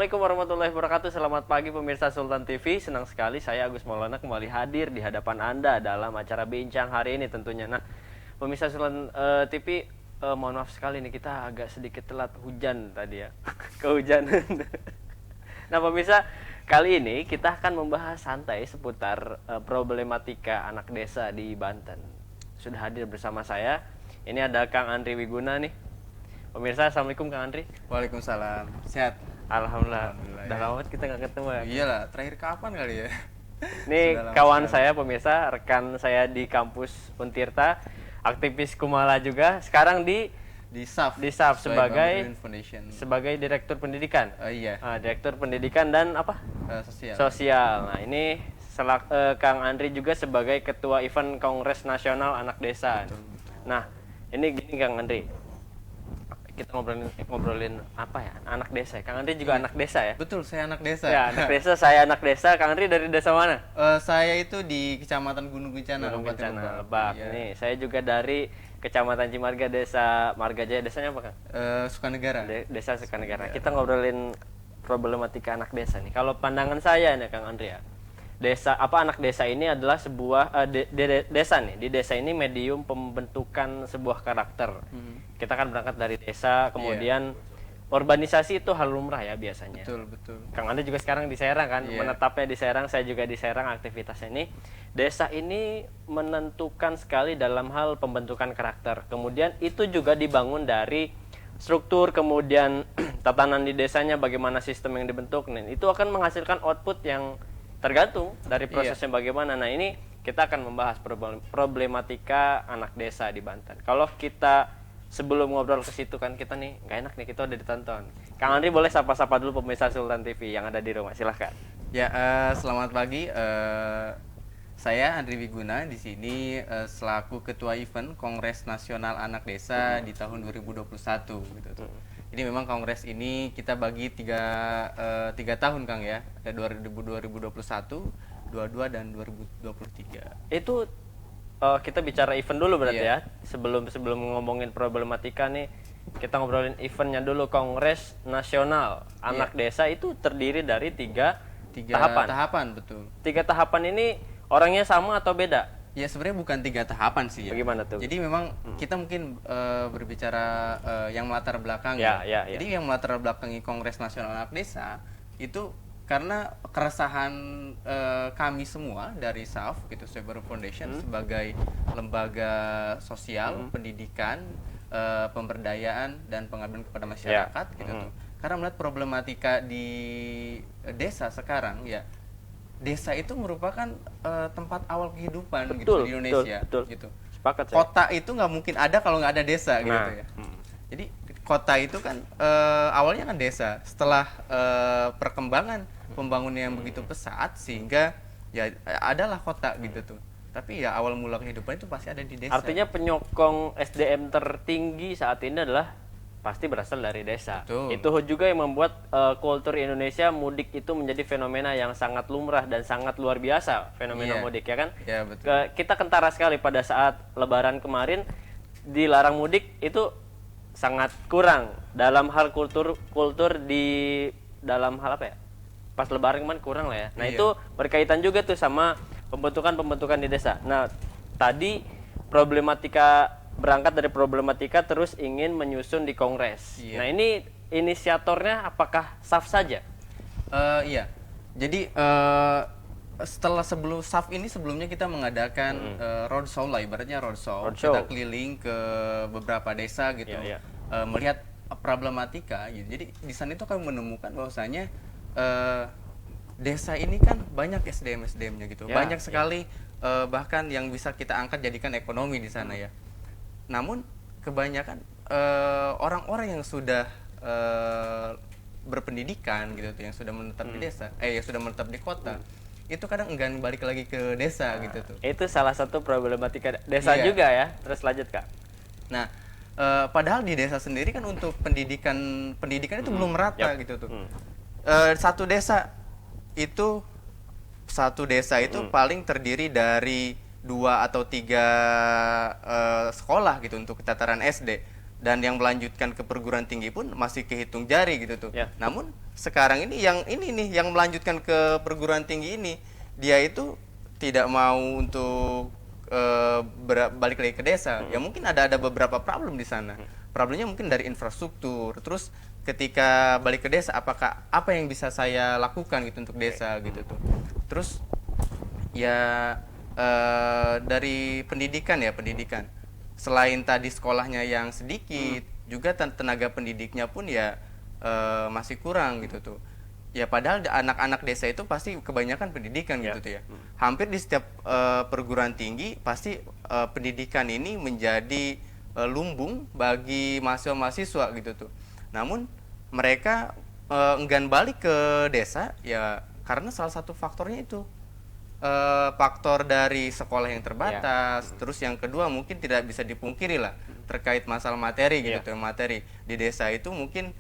Assalamualaikum warahmatullahi wabarakatuh. Selamat pagi pemirsa Sultan TV. Senang sekali saya Agus Maulana kembali hadir di hadapan Anda dalam acara bincang hari ini tentunya. Nah, pemirsa Sultan TV, mohon maaf sekali nih kita agak sedikit telat hujan tadi ya. Kehujanan. Nah, pemirsa, kali ini kita akan membahas santai seputar problematika anak desa di Banten. Sudah hadir bersama saya. Ini ada Kang Andri Wiguna nih. Pemirsa, Assalamualaikum Kang Andri. Waalaikumsalam. Sehat? Alhamdulillah. Alhamdulillah, Udah ya. lama kita nggak ketemu ya. Iyalah, terakhir kapan kali ya? Ini Sudah lama kawan sekali. saya pemirsa, rekan saya di kampus Untirta, aktivis Kumala juga. Sekarang di Di SAF sebagai Foundation. direktur pendidikan. Iya, Direktur pendidikan dan apa? sosial. Sosial. Nah, ini Kang Andri juga sebagai ketua event Kongres Nasional Anak Desa. Betul. Nah, ini gini Kang Andri. Kita ngobrolin apa ya? Anak desa. Kang Andri juga anak desa ya? Betul, saya anak desa. Ya, anak desa. Saya anak desa. Kang Andri dari desa mana? Saya itu di Kecamatan Gunung Kencana, Gunung Kabupaten Kencana, Lebak. Lebak. Iya. Nih, saya juga dari Kecamatan Cimarga, Desa Margajaya. Desanya apa, Kang? Sukanegara. Desa Sukanegara. Kita ngobrolin problematika anak desa nih. Kalau pandangan saya nih, Kang Andri ya. Anak desa ini adalah sebuah desa nih. Di desa ini medium pembentukan sebuah karakter. Kita kan berangkat dari desa, kemudian urbanisasi itu hal lumrah ya biasanya. Betul. Kang Anda juga sekarang di Serang kan, Iya. menetapnya di Serang, saya juga di Serang aktivitasnya ini. Desa ini menentukan sekali dalam hal pembentukan karakter. Kemudian itu juga dibangun dari struktur, kemudian tatanan di desanya, bagaimana sistem yang dibentuk. Nah, itu akan menghasilkan output yang tergantung dari prosesnya bagaimana. Nah, ini kita akan membahas problematika anak desa di Banten. Kalau kita sebelum ngobrol ke situ kan kita nih nggak enak nih kita udah ditonton. Kang Andri boleh sapa-sapa dulu pemirsa Sultan TV yang ada di rumah, silahkan. Ya, selamat pagi. Saya Andri Wiguna di sini selaku ketua event Kongres Nasional Anak Desa di tahun 2021 gitu tuh. Jadi memang kongres ini kita bagi tiga tahun Kang ya, 2021, 22 dan 2023. Itu kita bicara event dulu berarti Iya. ya. Sebelum ngomongin problematika nih, kita ngobrolin eventnya dulu. Kongres Nasional Anak Desa itu terdiri dari tiga tahapan. Betul. 3 tahapan ini orangnya sama atau beda? Ya sebenarnya bukan 3 tahapan sih ya. Bagaimana tuh? Jadi memang kita mungkin berbicara yang melatar belakang Ya. Jadi yang melatar belakangi Kongres Nasional Anak Desa itu karena keresahan kami semua dari SAF gitu, Cyber Foundation sebagai lembaga sosial, pendidikan, pemberdayaan dan pengabdian kepada masyarakat gitu tuh. Karena melihat problematika di desa sekarang ya. Desa itu merupakan tempat awal kehidupan gitu di Indonesia betul. gitu. Sepakat saya. Kota itu nggak mungkin ada kalau nggak ada desa gitu ya. Jadi kota itu kan awalnya kan desa. Setelah perkembangan pembangunan yang begitu pesat sehingga ya adalah kota gitu tuh. Tapi ya awal mula kehidupan itu pasti ada di desa. Artinya penyokong SDM tertinggi saat ini adalah pasti berasal dari desa. Betul. Itu juga yang membuat kultur Indonesia mudik itu menjadi fenomena yang sangat lumrah dan sangat luar biasa, fenomena Iya. mudik ya kan? Ya, betul. Kita kentara sekali pada saat Lebaran kemarin dilarang mudik itu sangat kurang dalam hal kultur di dalam hal apa ya? Pas Lebaran kemarin kurang lah ya. Nah, Iya. itu berkaitan juga tuh sama pembentukan di desa. Nah, tadi berangkat dari problematika terus ingin menyusun di kongres. Iya. Nah, ini inisiatornya apakah SAF saja? Iya. Jadi setelah SAF ini sebelumnya kita mengadakan roadshow lah, ibaratnya roadshow. Kita keliling ke beberapa desa gitu, Iya. melihat problematika gitu. Jadi di sana itu kami menemukan bahwasanya desa ini kan banyak SDM-nya gitu, Ya, banyak sekali bahkan yang bisa kita angkat jadikan ekonomi di sana ya. Namun kebanyakan orang-orang yang sudah berpendidikan gitu tuh, yang sudah menetap di desa, yang sudah menetap di kota, itu kadang enggan balik lagi ke desa gitu tuh. Itu salah satu problematika desa Iya. juga ya. Terus lanjut, Kak. Nah, padahal di desa sendiri kan untuk pendidikan itu belum merata gitu tuh. Satu desa itu paling terdiri dari 2 atau 3 sekolah gitu untuk tataran SD. dan yang melanjutkan ke perguruan tinggi pun masih kehitung jari gitu tuh. Ya. Namun sekarang ini yang melanjutkan ke perguruan tinggi ini, dia itu tidak mau untuk balik lagi ke desa. Ya mungkin ada beberapa problem di sana. Problemnya mungkin dari infrastruktur. Terus ketika balik ke desa, apa yang bisa saya lakukan gitu untuk desa gitu tuh. Terus ya dari pendidikan. Selain tadi sekolahnya yang sedikit, juga tenaga pendidiknya pun ya masih kurang gitu tuh. Ya padahal anak-anak desa itu pasti kebanyakan pendidikan gitu tuh ya. Hampir di setiap perguruan tinggi pasti pendidikan ini menjadi lumbung bagi mahasiswa-mahasiswa gitu tuh. Namun mereka enggan balik ke desa ya karena salah satu faktornya itu faktor dari sekolah yang terbatas, terus yang kedua mungkin tidak bisa dipungkiri lah terkait masalah materi gitu tuh. Materi di desa itu mungkin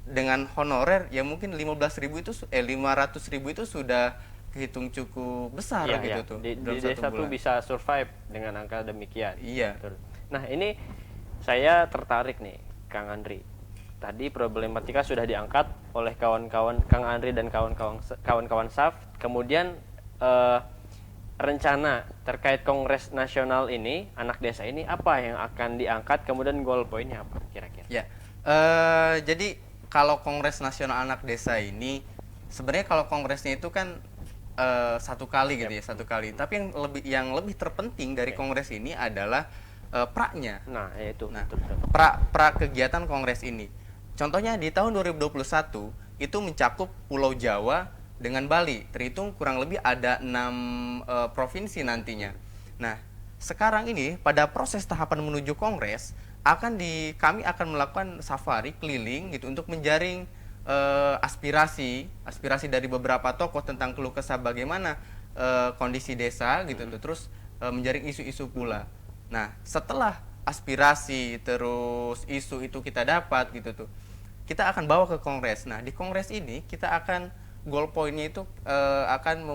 dengan honorer ya mungkin 500.000 itu sudah kehitung cukup besar gitu tuh. Di desa tuh bisa survive dengan angka demikian. Iya. Betul. Nah, ini saya tertarik nih, Kang Andri. Tadi problematika sudah diangkat oleh kawan-kawan Kang Andri dan kawan-kawan SAF. Kemudian rencana terkait Kongres Nasional ini, anak desa ini apa yang akan diangkat, kemudian goal pointnya apa kira-kira? Ya, jadi kalau Kongres Nasional Anak Desa ini sebenarnya kalau kongresnya itu kan satu kali gitu ya, satu kali. Tapi yang lebih terpenting dari kongres ini adalah praknya. Nah, itu. Nah, pra kegiatan kongres ini. Contohnya di tahun 2021 itu mencakup Pulau Jawa dengan Bali, terhitung kurang lebih ada 6 provinsi nantinya. Nah, sekarang ini pada proses tahapan menuju kongres kami akan melakukan safari keliling gitu untuk menjaring aspirasi dari beberapa tokoh tentang keluh kesah bagaimana kondisi desa gitu tuh, terus menjaring isu-isu pula. Nah, setelah aspirasi terus isu itu kita dapat gitu tuh, kita akan bawa ke kongres. Nah, di kongres ini kita akan goal point-nya itu akan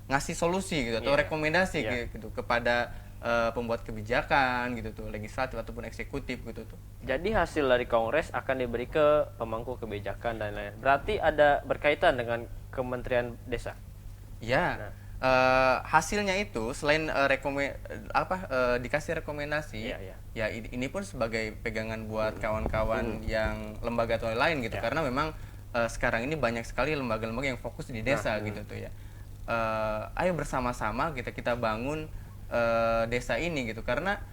ngasih solusi gitu atau rekomendasi gitu kepada pembuat kebijakan gitu tuh, legislatif ataupun eksekutif gitu tuh. Jadi hasil dari kongres akan diberi ke pemangku kebijakan dan lain-lain. Berarti ada berkaitan dengan Kementerian Desa. Ya. Nah, hasilnya itu selain dikasih rekomendasi, ya ini pun sebagai pegangan buat kawan-kawan yang lembaga atau lain gitu, karena memang sekarang ini banyak sekali lembaga-lembaga yang fokus di desa gitu tuh ya. Ayo bersama-sama kita bangun desa ini gitu, karena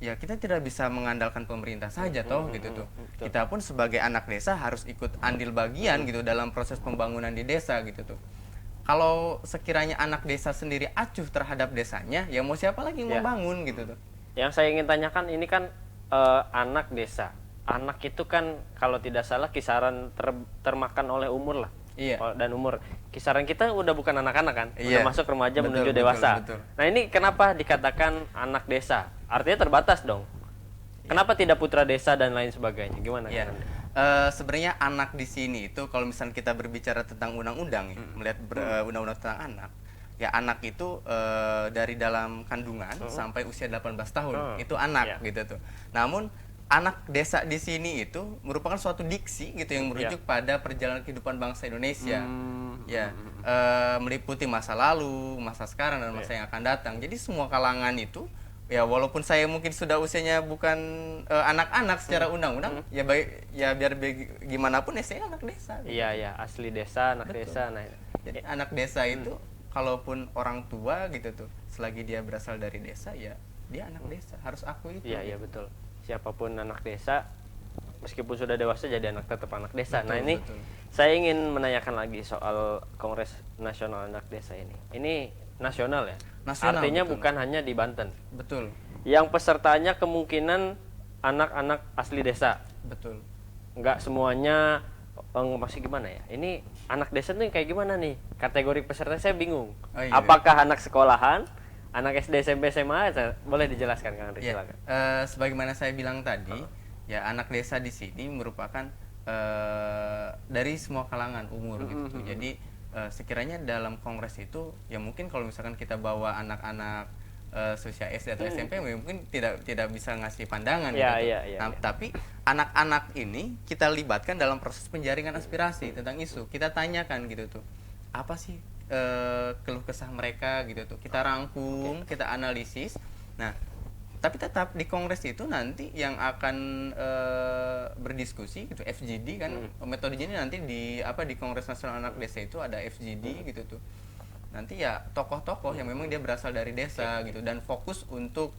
ya kita tidak bisa mengandalkan pemerintah saja toh gitu tuh. Kita pun sebagai anak desa harus ikut andil bagian gitu dalam proses pembangunan di desa gitu tuh. Kalau sekiranya anak desa sendiri acuh terhadap desanya, ya mau siapa lagi yang membangun gitu tuh. Yang saya ingin tanyakan ini kan anak desa. Anak itu kan kalau tidak salah kisaran termakan oleh umur lah. Iya. Dan umur. Kisaran kita udah bukan anak-anak kan, udah masuk remaja menuju dewasa. Betul. Nah, ini kenapa dikatakan anak desa? Artinya terbatas dong. Kenapa tidak putra desa dan lain sebagainya? Gimana? Sebenarnya anak di sini itu kalau misalnya kita berbicara tentang undang-undang, melihat undang-undang tentang anak, ya anak itu dari dalam kandungan sampai usia 18 tahun itu anak gitu tuh. Namun anak desa di sini itu merupakan suatu diksi gitu yang merujuk pada perjalanan kehidupan bangsa Indonesia. Meliputi masa lalu, masa sekarang dan masa yang akan datang. Jadi semua kalangan itu ya walaupun saya mungkin sudah usianya bukan anak-anak secara undang-undang, ya biar gimana pun ya saya anak desa. Gitu. Iya, asli desa, anak desa. Nah, jadi anak desa itu kalaupun orang tua gitu tuh, selagi dia berasal dari desa ya dia anak desa, harus akui itu. Iya, betul. Siapapun anak desa, meskipun sudah dewasa jadi tetap anak desa. Nah, ini saya ingin menanyakan lagi soal Kongres Nasional Anak Desa ini. Ini nasional ya? Nasional, artinya bukan hanya di Banten. Betul. Yang pesertanya kemungkinan anak-anak asli desa. Betul. Enggak semuanya, masih gimana ya? Ini anak desa tuh kayak gimana nih? Kategori peserta saya bingung. Apakah anak sekolahan? Anak SD, SMP, SMA, boleh dijelaskan Kang Andri? Silakan. Sebagaimana saya bilang tadi, ya anak desa di sini merupakan dari semua kalangan umur gitu. Jadi sekiranya dalam kongres itu, ya mungkin kalau misalkan kita bawa anak-anak seusia SD atau SMP mungkin tidak bisa ngasih pandangan Ya, gitu. ya, ya, Nah, ya. tapi anak-anak ini kita libatkan dalam proses penjaringan aspirasi tentang isu. Kita tanyakan gitu tuh, apa sih keluh kesah mereka gitu tuh. Kita rangkum, kita analisis. Nah, tapi tetap di kongres itu nanti yang akan berdiskusi gitu, FGD kan, metodenya ini nanti di Kongres Nasional Anak Desa itu ada FGD gitu tuh. Nanti ya tokoh-tokoh yang memang dia berasal dari desa gitu dan fokus untuk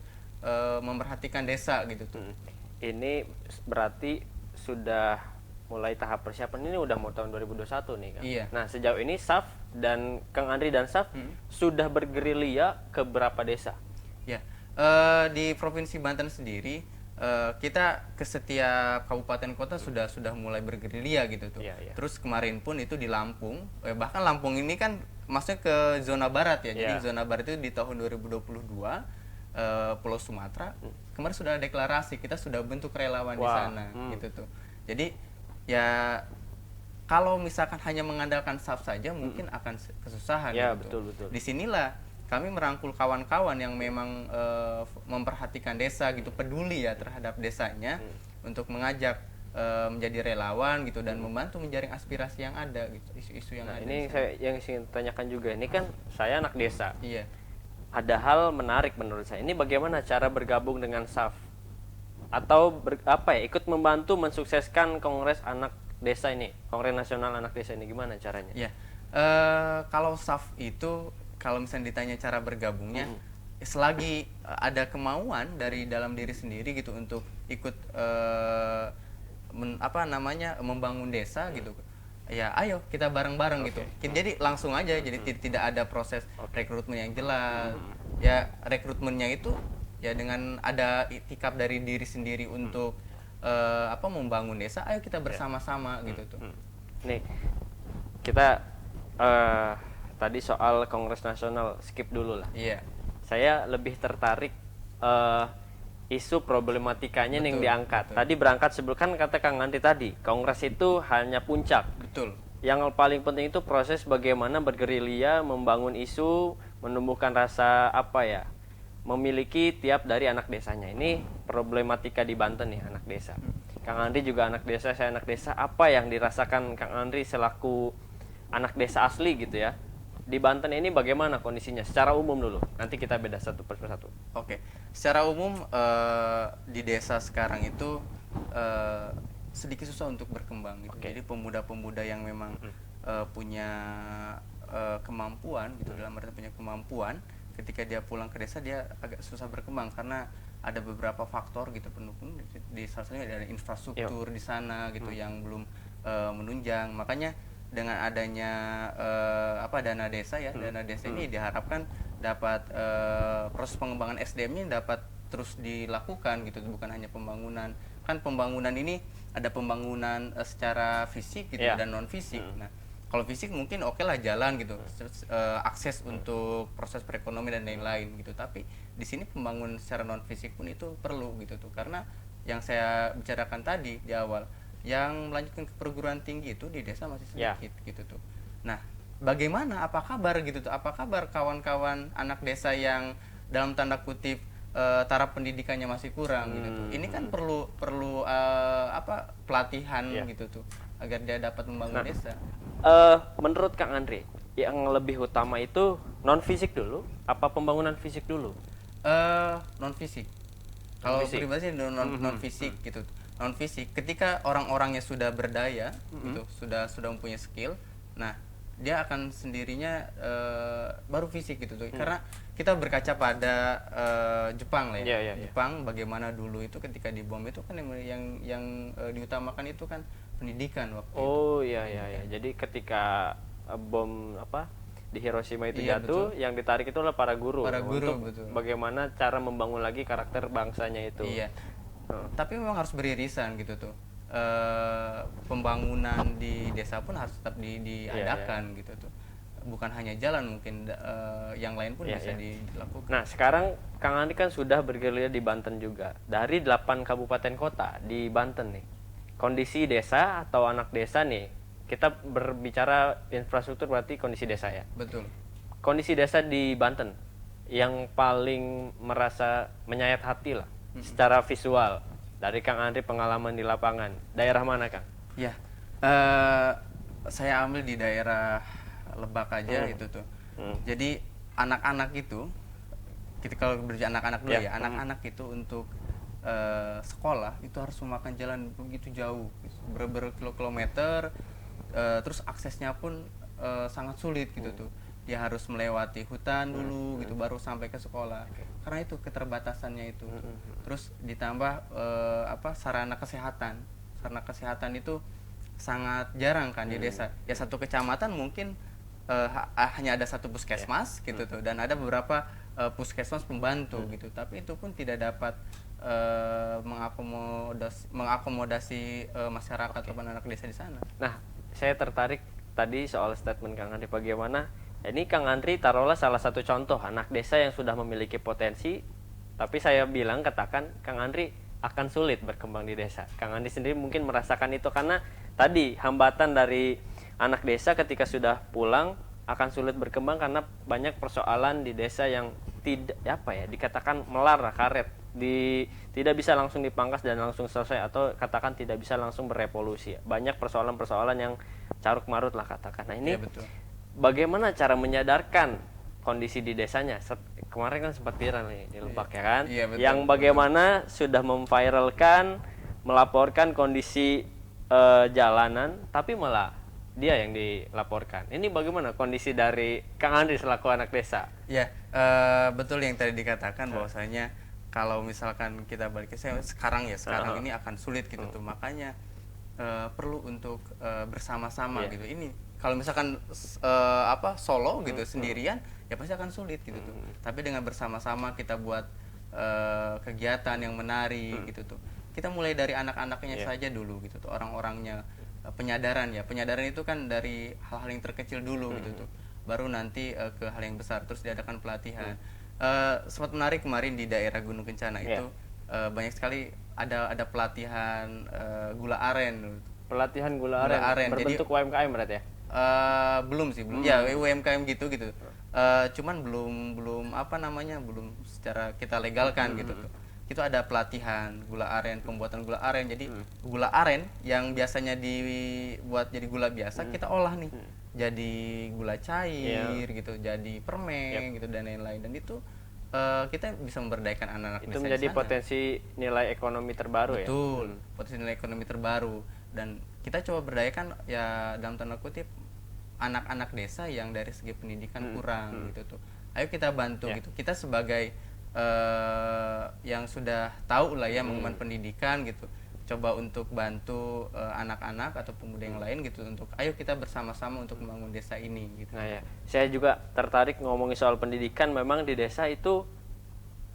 memperhatikan desa gitu tuh. Ini berarti sudah mulai tahap persiapan, ini udah mau tahun 2021 nih kan. Iya. Nah, sejauh ini SAF dan Kang Andri dan SAF sudah bergerilya ke berapa desa? Ya, di Provinsi Banten sendiri kita ke setiap kabupaten kota sudah mulai bergerilya gitu tuh. Iya, iya. Terus kemarin pun itu di Lampung, bahkan Lampung ini kan masuknya ke zona barat ya. Jadi Iya. zona barat itu di tahun 2022 Pulau Sumatera kemarin sudah deklarasi, kita sudah bentuk relawan di Wah, sana gitu tuh. Jadi ya kalau misalkan hanya mengandalkan SAF saja mungkin akan kesusahan Ya, gitu. betul. Disinilah kami merangkul kawan-kawan yang memang memperhatikan desa gitu, peduli ya terhadap desanya untuk mengajak menjadi relawan gitu dan membantu menjaring aspirasi yang ada gitu, isu-isu yang Nah, ada. ini saya yang ingin tanyakan juga. Ini kan saya anak desa. Iya. Ada hal menarik menurut saya. Ini bagaimana cara bergabung dengan SAF? Atau ikut membantu mensukseskan Kongres Anak Desa ini, Kongres Nasional Anak Desa ini, gimana caranya? Ya, kalau SAF itu kalau misalnya ditanya cara bergabungnya, selagi ada kemauan dari dalam diri sendiri gitu untuk ikut membangun desa gitu, ya ayo kita bareng-bareng gitu. Jadi langsung aja, jadi tidak ada proses rekrutmen yang jelas. Ya rekrutmennya itu ya dengan ada itikaf dari diri sendiri untuk membangun desa, ayo kita bersama-sama gitu tuh. Nih, kita tadi soal Kongres Nasional skip dulu lah. Iya. Saya lebih tertarik isu problematikanya yang Betul, diangkat. betul. Tadi berangkat sebelum kan kata Kang Nanti tadi, Kongres itu hanya puncak. Betul. Yang paling penting itu proses bagaimana bergerilya, membangun isu, menumbuhkan rasa memiliki tiap dari anak desanya. Ini problematika di Banten nih, anak desa. Kang Andri juga anak desa, saya anak desa. Apa yang dirasakan Kang Andri selaku anak desa asli gitu ya? Di Banten ini bagaimana kondisinya? Secara umum dulu. Nanti kita beda satu persatu. Oke. Secara umum di desa sekarang itu sedikit susah untuk berkembang gitu. Jadi pemuda-pemuda yang memang punya kemampuan gitu, dalam arti punya kemampuan, ketika dia pulang ke desa dia agak susah berkembang karena ada beberapa faktor gitu pendukung. Di salah satunya ada infrastruktur di sana gitu yang belum menunjang. Makanya dengan adanya dana desa ya, dana desa ini diharapkan dapat proses pengembangan SDM-nya dapat terus dilakukan gitu, bukan hanya pembangunan. Kan pembangunan ini ada pembangunan secara fisik gitu dan non fisik. Nah, kalau fisik mungkin oke lah jalan gitu, akses untuk proses perekonomian dan lain-lain gitu. Tapi di sini pembangunan secara non fisik pun itu perlu gitu tuh, karena yang saya bicarakan tadi di awal, yang melanjutkan ke perguruan tinggi itu di desa masih sedikit gitu tuh. Nah, bagaimana? Apa kabar gitu tuh? Apa kabar kawan-kawan anak desa yang dalam tanda kutip taraf pendidikannya masih kurang gitu tuh? Ini kan perlu pelatihan gitu tuh agar dia dapat membangun desa. Menurut Kang Andri, yang lebih utama itu non fisik dulu, apa pembangunan fisik dulu? Non fisik. Kalau pribadi non fisik gitu. Non fisik, ketika orang-orangnya sudah berdaya gitu, sudah mempunyai skill, nah dia akan sendirinya baru fisik gitu tuh. Karena kita berkaca pada Jepang lah ya. Jepang bagaimana dulu itu ketika dibom itu kan yang diutamakan itu kan pendidikan waktu itu. Iya. Jadi ketika bom di Hiroshima itu jatuh, betul. Yang ditarik itu adalah para guru untuk betul. Bagaimana cara membangun lagi karakter bangsanya itu. Iya. Tapi memang harus beririsan gitu tuh. Pembangunan di desa pun harus tetap diadakan gitu tuh. Bukan hanya jalan, mungkin yang lain pun bisa dilakukan. Nah, sekarang Kang Andi kan sudah bergerilya di Banten juga. Dari 8 kabupaten kota di Banten nih. Kondisi desa atau anak desa nih, kita berbicara infrastruktur berarti kondisi desa ya. Betul. Kondisi desa di Banten yang paling merasa menyayat hati lah secara visual dari Kang Andri pengalaman di lapangan? Daerah mana, Kang? Ya, saya ambil di daerah Lebak aja itu tuh. Jadi anak-anak itu, kita kalau berbicara anak-anak dulu ya, anak-anak itu untuk sekolah itu harus memakan jalan begitu jauh, berkilometer, terus aksesnya pun sangat sulit gitu tuh. Dia harus melewati hutan dulu gitu baru sampai ke sekolah. Karena itu keterbatasannya itu. Terus ditambah sarana kesehatan. Sarana kesehatan itu sangat jarang kan di desa. Ya satu kecamatan mungkin hanya ada satu puskesmas gitu tuh, dan ada beberapa puskesmas pembantu gitu. Tapi itu pun tidak dapat mengakomodasi masyarakat atau anak desa di sana. Nah, saya tertarik tadi soal statement Kang Andri bagaimana. Ini Kang Andri taruhlah salah satu contoh anak desa yang sudah memiliki potensi, tapi saya bilang katakan Kang Andri akan sulit berkembang di desa. Kang Andri sendiri mungkin merasakan itu karena tadi hambatan dari anak desa ketika sudah pulang akan sulit berkembang karena banyak persoalan di desa yang tidak dikatakan melar karet, tidak bisa langsung dipangkas dan langsung selesai, atau katakan tidak bisa langsung berevolusi. Banyak persoalan-persoalan yang caruk marut lah katakan. Nah ini betul. Bagaimana cara menyadarkan kondisi di desanya? Kemarin kan sempat viral nih di Lebak ya kan, betul, yang bagaimana sudah memviralkan, melaporkan kondisi jalanan, tapi malah dia yang dilaporkan. Ini bagaimana kondisi dari Kang Andri selaku anak desa? Ya, betul yang tadi dikatakan bahwasanya kalau misalkan kita balik ke sekarang ini akan sulit gitu tuh. Makanya perlu untuk bersama-sama gitu. Ini kalau misalkan solo gitu sendirian ya pasti akan sulit gitu tuh. Tapi dengan bersama-sama kita buat kegiatan yang menarik gitu tuh. Kita mulai dari anak-anaknya saja dulu gitu tuh, orang-orangnya. Penyadaran itu kan dari hal-hal yang terkecil dulu gitu tuh, baru nanti ke hal yang besar, terus diadakan pelatihan. Sempat menarik kemarin di daerah Gunung Kencana itu banyak sekali ada pelatihan gula aren. Pelatihan gula aren berbentuk jadi, UMKM berarti ya? Belum ya UMKM gitu cuman belum secara kita legalkan gitu tuh. Itu ada pelatihan gula aren, pembuatan gula aren. Jadi gula aren yang biasanya dibuat jadi gula biasa kita olah nih jadi gula cair gitu, jadi permen gitu dan lain-lain. Dan itu kita bisa memberdayakan anak-anak desa. Itu menjadi potensi nilai ekonomi terbaru. Betul, potensi nilai ekonomi terbaru. Dan kita coba berdayakan ya dalam tanda kutip anak-anak desa yang dari segi pendidikan kurang gitu tuh. Ayo kita bantu gitu. Kita sebagai yang sudah tahu lah ya mengemban pendidikan gitu, coba untuk bantu anak-anak atau pemuda yang lain gitu, untuk ayo kita bersama-sama untuk membangun desa ini gitu. Nah ya, saya juga tertarik ngomongin soal pendidikan. Memang di desa itu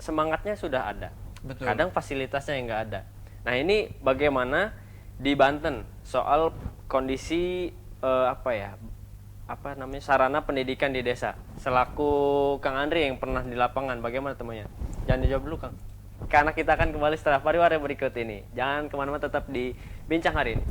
semangatnya sudah ada. Betul. Kadang fasilitasnya yang nggak ada. Nah ini bagaimana di Banten soal kondisi sarana pendidikan di desa. Selaku Kang Andri yang pernah di lapangan, bagaimana temunya? Jangan dijawab dulu, Kang. Karena kita akan kembali setelah pariwara berikut ini. Jangan kemana-mana, tetap di Bincang Hari Ini.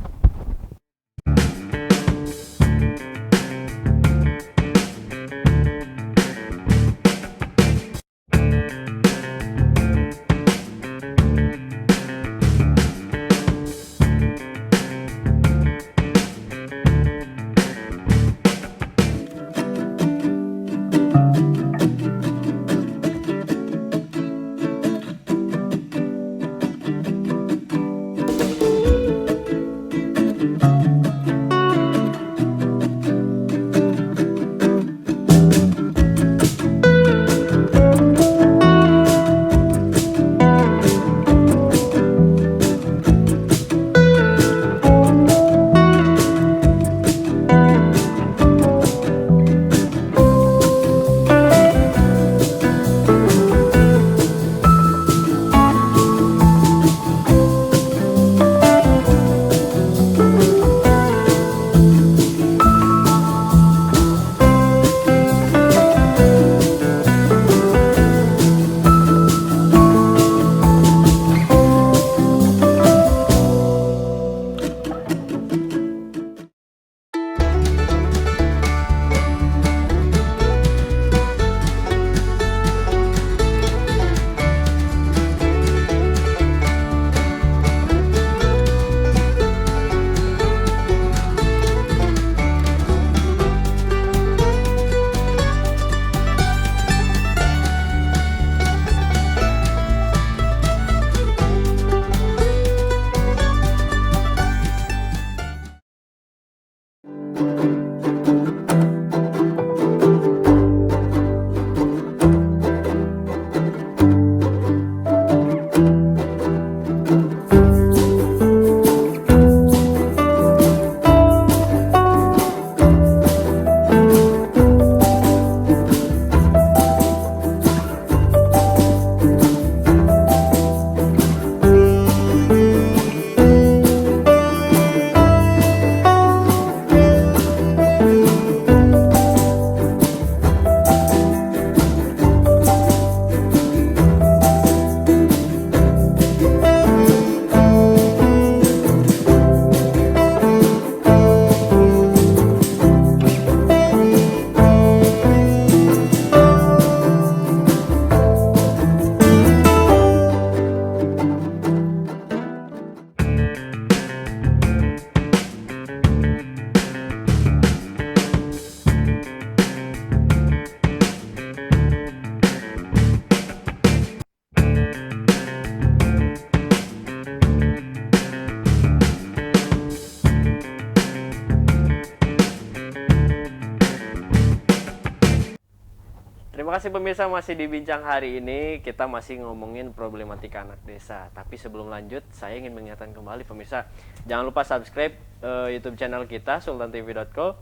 Terima kasih pemirsa, masih di Bincang hari ini kita masih ngomongin problematika anak desa. Tapi sebelum lanjut, saya ingin mengingatkan kembali pemirsa, jangan lupa subscribe YouTube channel kita sultantv.co.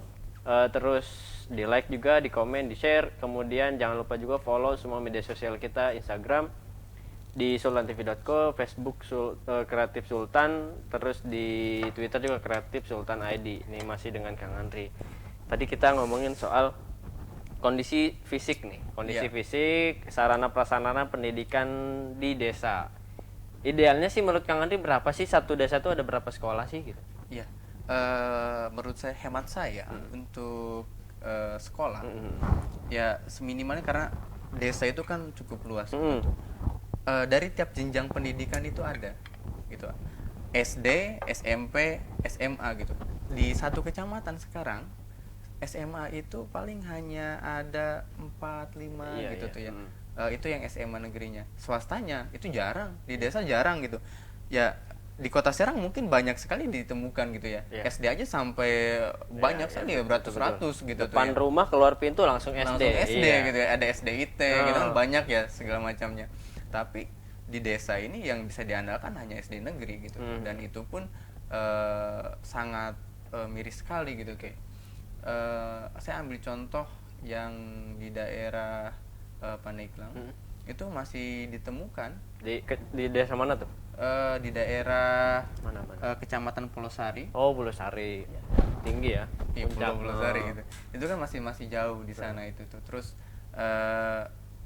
Terus di like juga, di komen, di share. Kemudian jangan lupa juga follow semua media sosial kita, Instagram di sultantv.co, Facebook Kreatif Sultan, terus di Twitter juga Kreatif Sultan ID. Ini masih dengan Kang Andri. Tadi kita ngomongin soal kondisi fisik nih, fisik, sarana prasarana pendidikan di desa. Idealnya sih menurut Kang Andri berapa sih satu desa itu ada berapa sekolah sih gitu? Iya. Menurut saya, hemat saya untuk sekolah ya seminimalnya, karena desa itu kan cukup luas. Dari tiap jenjang pendidikan itu ada gitu, SD, SMP, SMA gitu. Di satu kecamatan sekarang SMA itu paling hanya ada 4-5 gitu tuh ya. Itu yang SMA negerinya. Swastanya itu jarang, di desa jarang gitu ya. Di kota Serang mungkin banyak sekali ditemukan gitu ya. SD aja sampai banyak sekali ya, beratus-ratus gitu. Depan rumah keluar pintu langsung SD. Langsung SD gitu ya, ada SDIT gitu kan, banyak ya segala macamnya. Tapi di desa ini yang bisa diandalkan hanya SD negeri gitu. Dan itu pun sangat miris sekali gitu. Kayak saya ambil contoh yang di daerah Pandeglang, itu masih ditemukan. Di desa mana tuh? Di daerah Mana? Kecamatan Pulosari. Oh, Pulosari. Tinggi ya. Iya, Pulosari gitu. Itu kan masih jauh di sana itu tuh. Terus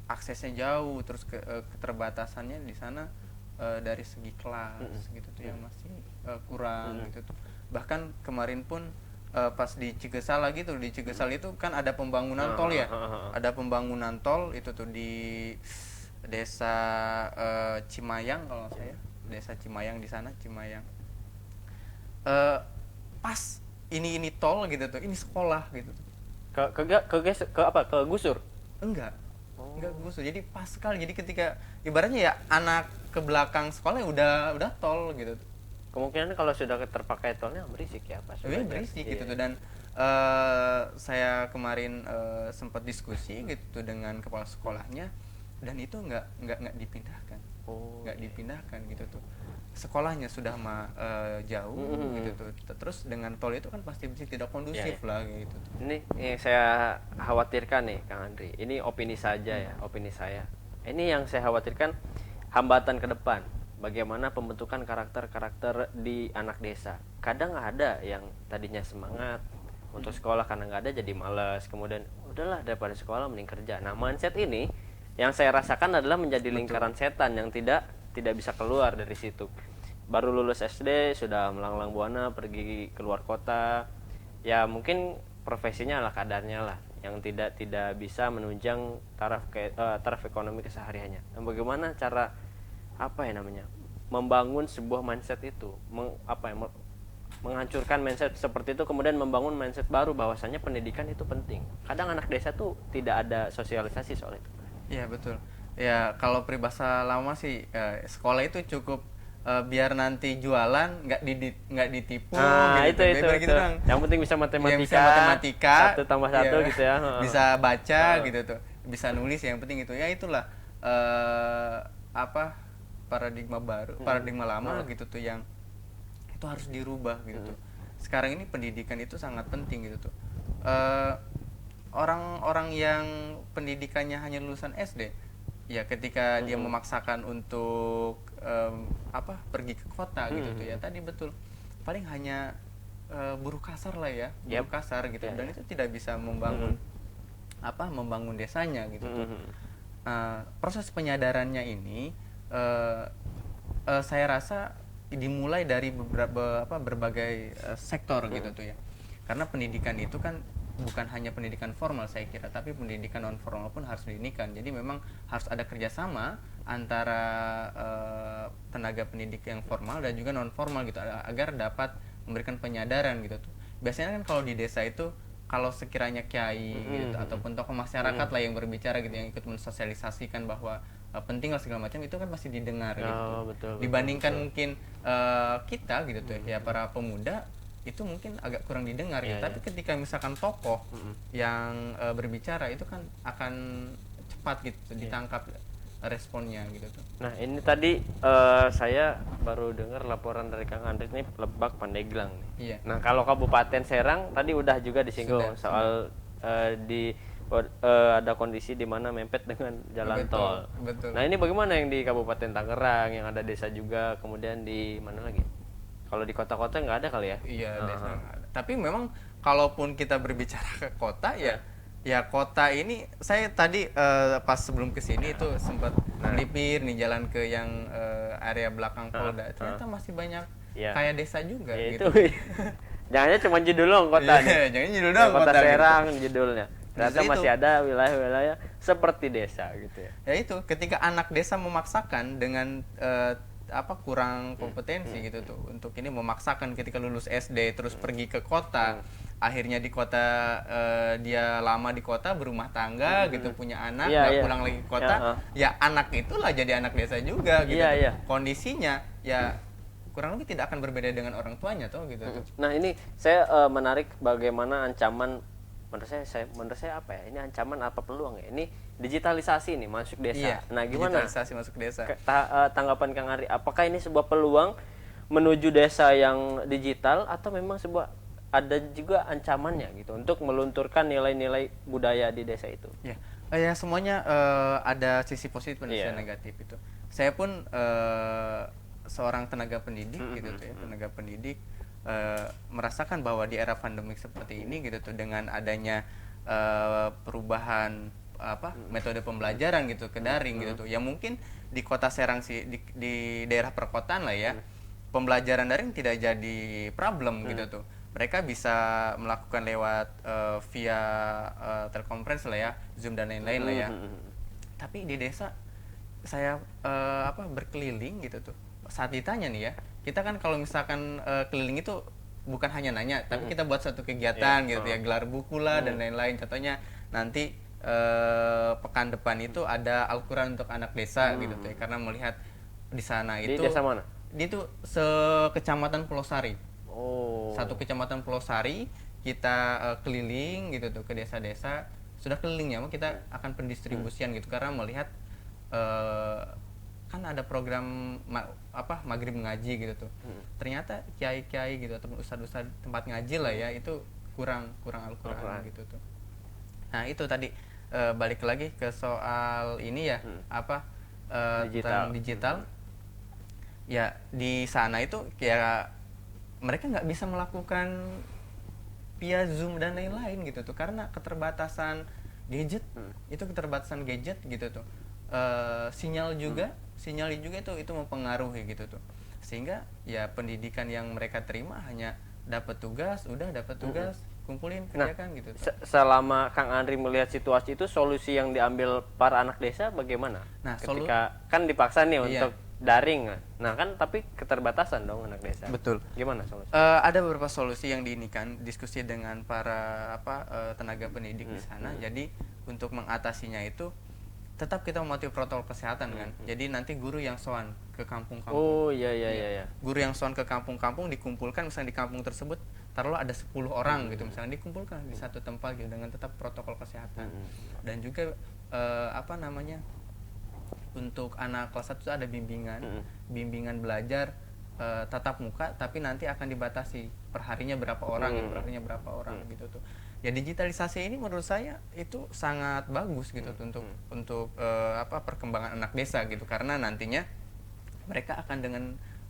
aksesnya jauh, terus keterbatasannya di sana dari segi kelas gitu tuh yang masih kurang gitu tuh. Bahkan kemarin pun pas di Cigesal lagi tuh, di Cigesal itu kan ada pembangunan tol ya. Ada pembangunan tol itu tuh di desa Cimayang kalau saya. Desa Cimayang di sana, Cimayang. Pas ini tol gitu tuh, ini sekolah gitu tuh. Ke gusur? Enggak gusur. Jadi pas sekali. Jadi ketika ibaratnya ya anak ke belakang sekolah ya udah tol gitu tuh. Kemungkinan kalau sudah terpakai tolnya berisik ya pas. Berisik gitu tuh. Dan saya kemarin sempat diskusi gitu dengan kepala sekolahnya, dan itu nggak dipindahkan. Nggak dipindahkan gitu tuh. Sekolahnya sudah jauh gitu tuh. Terus dengan tol itu kan pasti tidak kondusif lah gitu. Ini yang saya khawatirkan nih Kang Andri. Ini opini saja ya, opini saya. Ini yang saya khawatirkan, hambatan ke depan. Bagaimana pembentukan karakter-karakter di anak desa. Kadang ada yang tadinya semangat untuk sekolah, karena nggak ada jadi malas. Kemudian udahlah, daripada sekolah mending kerja. Nah, mindset ini yang saya rasakan adalah menjadi lingkaran setan yang tidak bisa keluar dari situ. Baru lulus SD sudah melanglang buana pergi keluar kota. Ya mungkin profesinya ala kadarnya lah, yang tidak bisa menunjang taraf ekonomi kesehariannya. Dan bagaimana cara membangun sebuah mindset itu, menghancurkan mindset seperti itu, kemudian membangun mindset baru bahwasannya pendidikan itu penting. Kadang anak desa tuh tidak ada sosialisasi soal itu. Iya betul. Ya kalau peribahasa lama sih, sekolah itu cukup biar nanti jualan nggak ditipu. Itu gitu kan. Yang penting bisa matematika, 1+1 gitu ya. Bisa baca gitu tuh, bisa nulis, yang penting itu. Ya itulah paradigma baru, paradigma lama gitu tuh, yang itu harus dirubah gitu tuh. Sekarang ini pendidikan itu sangat penting gitu tuh. Orang-orang yang pendidikannya hanya lulusan SD, ya ketika dia memaksakan untuk pergi ke kota gitu tuh ya, tadi betul, paling hanya buruh kasar lah ya, buruh kasar gitu. Dan itu tidak bisa membangun membangun desanya gitu tuh. Proses penyadarannya ini saya rasa dimulai dari berbagai sektor gitu tuh ya. Karena pendidikan itu kan bukan hanya pendidikan formal saya kira, tapi pendidikan non formal pun harus didirikan. Jadi memang harus ada kerjasama antara tenaga pendidik yang formal dan juga non formal gitu, agar dapat memberikan penyadaran gitu tuh. Biasanya kan kalau di desa itu, kalau sekiranya kiai gitu ataupun tokoh masyarakat lah yang berbicara gitu, yang ikut mensosialisasikan bahwa penting lah segala macam, itu kan pasti didengar gitu. Betul, dibandingkan mungkin kita gitu tuh ya, para pemuda, itu mungkin agak kurang didengar gitu. Tapi ketika misalkan tokoh yang berbicara, itu kan akan cepat gitu, ditangkap responnya gitu tuh. Nah ini tadi saya baru dengar laporan dari Kang Andri ini Lebak Pandeglang nih. Iya. Nah kalau Kabupaten Serang tadi udah juga disinggung soal ada kondisi di mana mepet dengan jalan Betul, tol. betul. Nah ini bagaimana yang di Kabupaten Tangerang yang ada desa juga, kemudian di mana lagi? Kalau di kota-kota nggak ada kali ya? Iya, desa nggak ada. Tapi memang kalaupun kita berbicara ke kota ya kota ini saya tadi pas sebelum kesini itu sempat melipir nih jalan ke yang area belakang Polda. Ternyata masih banyak kayak desa juga Ya, gitu. itu jangannya cuma judul dong kota nih. Jangan judul dong Kota kota Serang judulnya. Ternyata Justru masih ada wilayah-wilayah seperti desa gitu ya. Ya itu ketika anak desa memaksakan dengan kurang kompetensi gitu tuh untuk ini memaksakan ketika lulus SD terus pergi ke kota, akhirnya di kota dia lama di kota berumah tangga gitu, punya anak, nggak pulang lagi ke kota, ya anak itulah jadi anak desa juga gitu. Kondisinya ya kurang lebih tidak akan berbeda dengan orang tuanya tuh gitu tuh. Nah ini saya menarik bagaimana ancaman menurut saya apa ya, ini ancaman apa peluang ya, ini digitalisasi nih masuk desa. Nah gimana digitalisasi masuk desa, tanggapan Kang Ari, apakah ini sebuah peluang menuju desa yang digital atau memang sebuah ada juga ancamannya gitu untuk melunturkan nilai-nilai budaya di desa itu? Ya semuanya ada sisi positif dan sisi negatif itu. Saya pun seorang tenaga pendidik gitu tuh ya, tenaga pendidik merasakan bahwa di era pandemik seperti ini gitu tuh, dengan adanya perubahan metode pembelajaran gitu ke daring gitu tuh, ya mungkin di kota Serang sih di daerah perkotaan lah ya, pembelajaran daring tidak jadi problem gitu tuh. Mereka bisa melakukan lewat via telekonferensi lah ya, Zoom dan lain-lain lah ya. Tapi di desa saya berkeliling gitu tuh, saat ditanya nih ya, kita kan kalau misalkan keliling itu bukan hanya nanya, tapi kita buat suatu kegiatan gitu ya, gelar buku lah dan lain-lain. Contohnya nanti pekan depan itu ada Al-Quran untuk anak desa gitu tuh ya, karena melihat di sana itu di desa mana? Di itu sekecamatan Pulau Sari. Satu kecamatan Pulau Sari kita keliling gitu tuh ke desa-desa. Sudah kelilingnya kita akan pendistribusian gitu, karena melihat kan ada program maghrib mengaji gitu tuh. Ternyata kiai-kiai gitu ataupun ustadz-ustadz tempat ngaji lah ya, itu kurang Al-Quran gitu tuh. Nah itu tadi balik lagi ke soal ini ya, tentang digital. Ya di sana itu kayak mereka nggak bisa melakukan via Zoom dan lain-lain gitu tuh, karena keterbatasan gadget. Itu keterbatasan gadget gitu tuh. Sinyal juga itu mempengaruhi gitu tuh, sehingga ya pendidikan yang mereka terima hanya dapat tugas, kumpulin kerjakan gitu tuh. Selama Kang Andri melihat situasi itu, solusi yang diambil para anak desa bagaimana? Nah, ketika kan dipaksa nih untuk daring, nah kan tapi keterbatasan dong anak desa. Betul. Gimana solusi? Ada beberapa solusi yang diinikan, diskusi dengan para tenaga pendidik di sana. Jadi untuk mengatasinya itu tetap kita mematuhi protokol kesehatan kan. Jadi nanti guru yang soan ke kampung-kampung. Iya. Guru yang soan ke kampung-kampung dikumpulkan, misalnya di kampung tersebut taruhlah ada 10 orang gitu, misalnya dikumpulkan di satu tempat gitu dengan tetap protokol kesehatan. Dan juga untuk anak kelas 1 itu ada bimbingan belajar tatap muka, tapi nanti akan dibatasi perharinya berapa orang, gitu tuh. Ya digitalisasi ini menurut saya itu sangat bagus gitu untuk perkembangan anak desa gitu, karena nantinya mereka akan dengan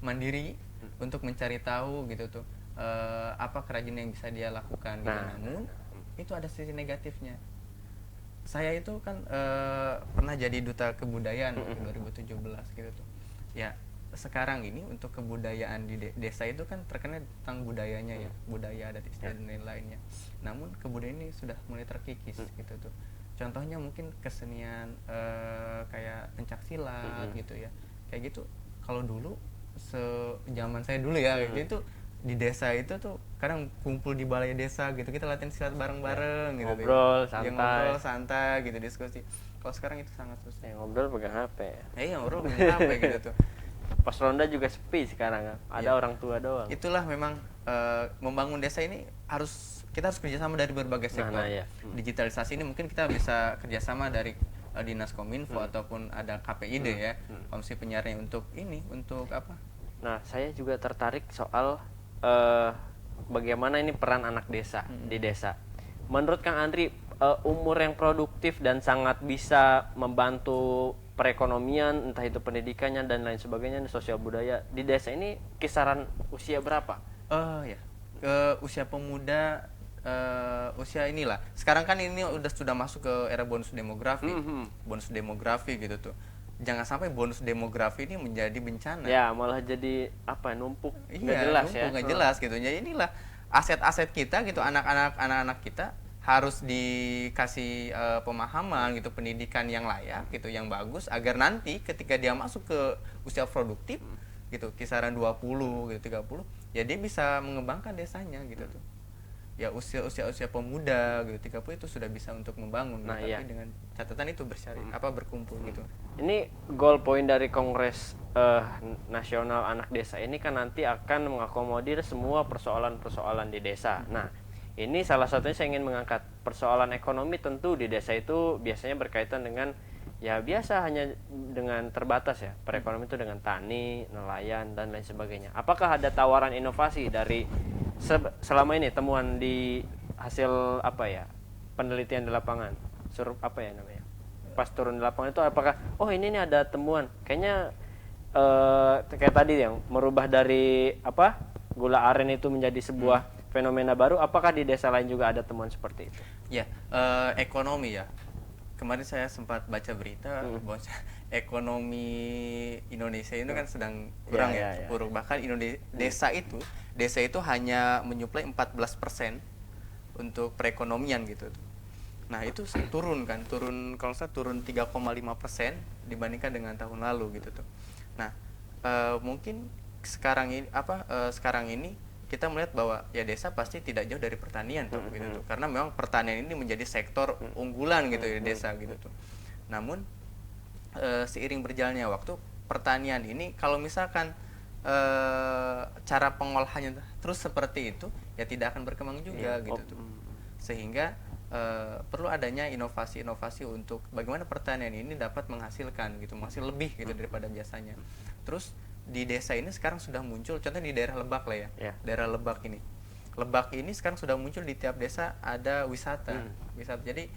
mandiri untuk mencari tahu gitu tuh apa kerajinan yang bisa dia lakukan gitu. Namun itu ada sisi negatifnya. Saya itu kan pernah jadi duta kebudayaan 2017 gitu tuh. Ya sekarang ini untuk kebudayaan di desa itu kan terkenal tentang budayanya ya, budaya adat istiadat dan lain-lainnya. Namun kebudayaan ini sudah mulai terkikis gitu tuh. Contohnya mungkin kesenian kayak pencak silat gitu ya. Kayak gitu kalau dulu zaman saya dulu ya gitu, di desa itu tuh kadang kumpul di balai desa gitu, kita latihan silat bareng-bareng gitu, ngobrol santai gitu, diskusi. Kalau sekarang itu sangat susah. Ngobrol pegang HP ya. Iya, ngobrol pegang HP gitu tuh. Pos ronda juga sepi sekarang, ada orang tua doang. Itulah memang membangun desa ini kita harus kerjasama dari berbagai sektor. Digitalisasi ini mungkin kita bisa kerjasama dari Dinas Kominfo ataupun ada KPID ya, Komisi Penyiaran untuk ini, untuk apa? Nah, saya juga tertarik soal bagaimana ini peran anak desa di desa. Menurut Kang Andri, umur yang produktif dan sangat bisa membantu perekonomian, entah itu pendidikannya dan lain sebagainya, sosial budaya di desa ini kisaran usia berapa? Ya, usia pemuda, usia inilah. Sekarang kan ini sudah masuk ke era bonus demografi, bonus demografi gitu tuh. Jangan sampai bonus demografi ini menjadi bencana. Ya, malah jadi apa, numpuk, nggak Iya, jelas numpuk, ya. nggak jelas gitu. Jadi inilah aset-aset kita gitu, anak-anak kita harus dikasih pemahaman gitu, pendidikan yang layak gitu, yang bagus, agar nanti ketika dia masuk ke usia produktif gitu, kisaran 20 gitu, 30, ya dia bisa mengembangkan desanya gitu tuh. Ya usia pemuda gitu, 30 itu sudah bisa untuk membangun. Nah, tapi iya. dengan catatan itu berkumpul gitu. Ini goal point dari Kongres Nasional Anak Desa ini kan nanti akan mengakomodir semua persoalan-persoalan di desa. Nah, ini salah satunya saya ingin mengangkat persoalan ekonomi. Tentu di desa itu biasanya berkaitan dengan ya biasa hanya dengan terbatas ya, perekonomian itu dengan tani, nelayan dan lain sebagainya. Apakah ada tawaran inovasi dari selama ini temuan di hasil apa ya, penelitian di lapangan, apa ya namanya, pas turun di lapangan itu, apakah ini ada temuan kayaknya kayak tadi yang merubah dari apa, gula aren itu menjadi sebuah fenomena baru. Apakah di desa lain juga ada temuan seperti itu? Ya, ekonomi ya. Kemarin saya sempat baca berita bahwa ekonomi Indonesia itu kan sedang kurang buruk. Bahkan desa itu hanya menyuplai 14% untuk perekonomian gitu. Nah, itu turun kalau saya turun 3,5% dibandingkan dengan tahun lalu gitu tuh. Nah, mungkin sekarang ini kita melihat bahwa ya desa pasti tidak jauh dari pertanian tuh gitu tuh. Karena memang pertanian ini menjadi sektor unggulan gitu di desa gitu tuh. Namun seiring berjalannya waktu, pertanian ini kalau misalkan cara pengolahannya terus seperti itu, ya tidak akan berkembang juga gitu tuh. Sehingga perlu adanya inovasi-inovasi untuk bagaimana pertanian ini dapat menghasilkan lebih gitu daripada biasanya. Terus di desa ini sekarang sudah muncul, contohnya di daerah Lebak lah ya, daerah Lebak ini sekarang sudah muncul di tiap desa ada wisata. Jadi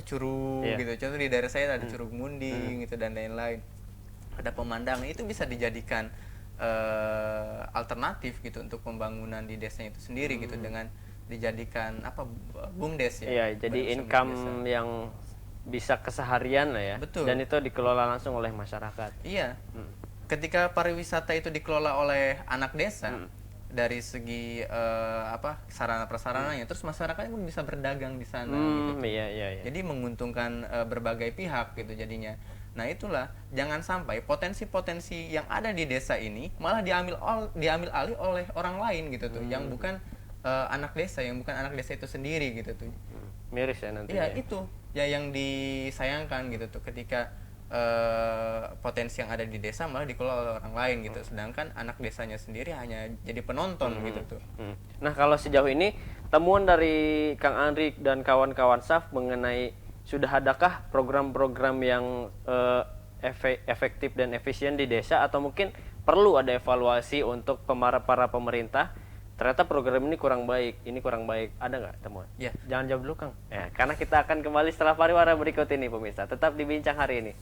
curug gitu. Contoh di daerah saya ada curug Munding gitu dan lain-lain. Ada pemandangan, itu bisa dijadikan alternatif gitu untuk pembangunan di desanya itu sendiri gitu, dengan dijadikan BUMDes ya. Iya, jadi income yang bisa keseharian lah ya. Betul. Dan itu dikelola langsung oleh masyarakat. Iya. Ketika pariwisata itu dikelola oleh anak desa, dari segi sarana prasarananya, terus masyarakatnya pun bisa berdagang di sana gitu. Iya. Jadi menguntungkan berbagai pihak gitu jadinya. Nah, itulah, jangan sampai potensi-potensi yang ada di desa ini malah diambil alih oleh orang lain gitu tuh, yang bukan anak desa itu sendiri gitu tuh. Miris ya nanti. Iya, itu ya yang disayangkan gitu tuh, ketika potensi yang ada di desa malah dikelola oleh orang lain gitu, sedangkan anak desanya sendiri hanya jadi penonton gitu tuh. Nah, kalau sejauh ini temuan dari Kang Andri dan kawan-kawan SAF mengenai sudah adakah program-program yang efektif dan efisien di desa, atau mungkin perlu ada evaluasi untuk para pemerintah, ternyata program ini kurang baik, ada nggak temuan? Ya. Jangan jawab dulu, Kang. Ya, karena kita akan kembali setelah pariwara berikut ini, pemirsa. Tetap di Bincang hari ini.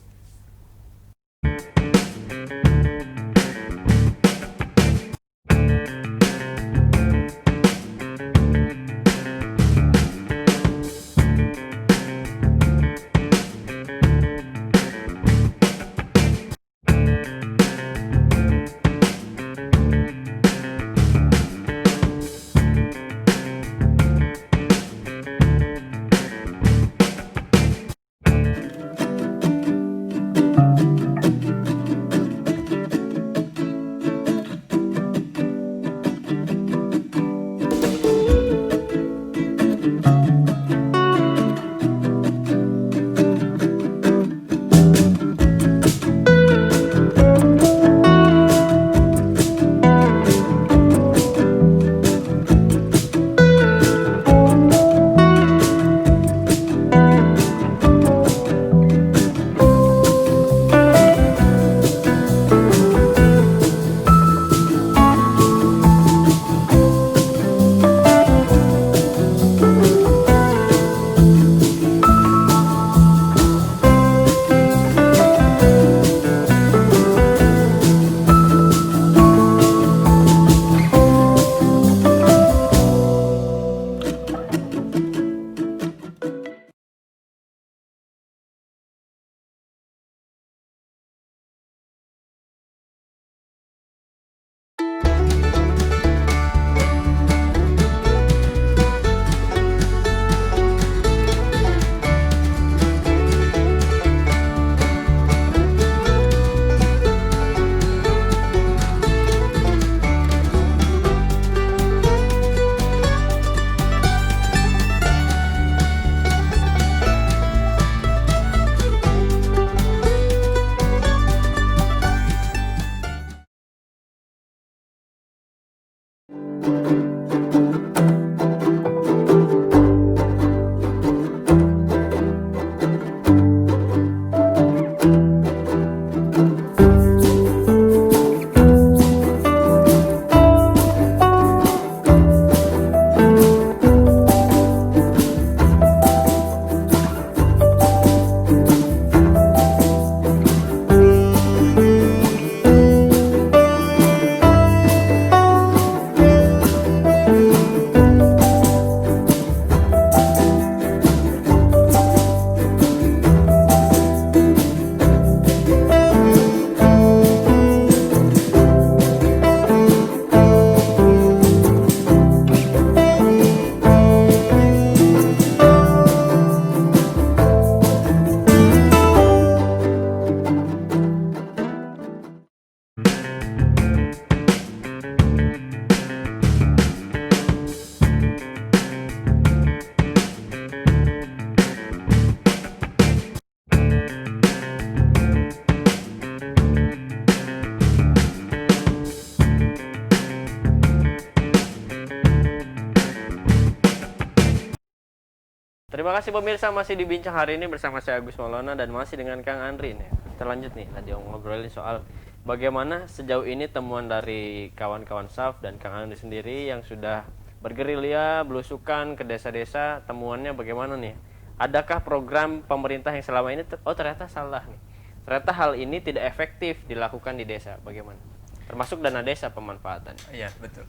Terima kasih pemirsa, masih dibincang hari ini bersama saya Agus Maulana dan masih dengan Kang Andri nih. Kita lanjut nih, tadi ngobrolin soal bagaimana sejauh ini temuan dari kawan-kawan SAF dan Kang Andri sendiri yang sudah bergerilya, belusukan ke desa-desa, temuannya bagaimana nih? Adakah program pemerintah yang selama ini ternyata salah nih? Ternyata hal ini tidak efektif dilakukan di desa, bagaimana? Termasuk dana desa pemanfaatan. Iya, betul.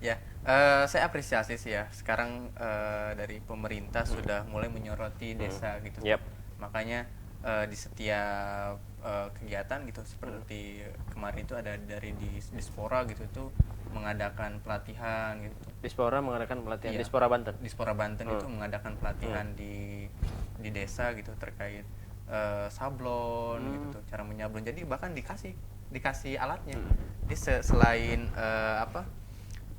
Ya, saya apresiasi sih ya. Sekarang dari pemerintah sudah mulai menyoroti desa gitu. Yep. Makanya di setiap kegiatan gitu, seperti kemarin itu ada dari di Dispora gitu tuh mengadakan pelatihan gitu. Dispora mengadakan pelatihan. Iya. Dispora Banten. Dispora Banten itu mengadakan pelatihan di desa gitu terkait sablon gitu tuh, cara menyablon. Jadi bahkan dikasih alatnya. Jadi selain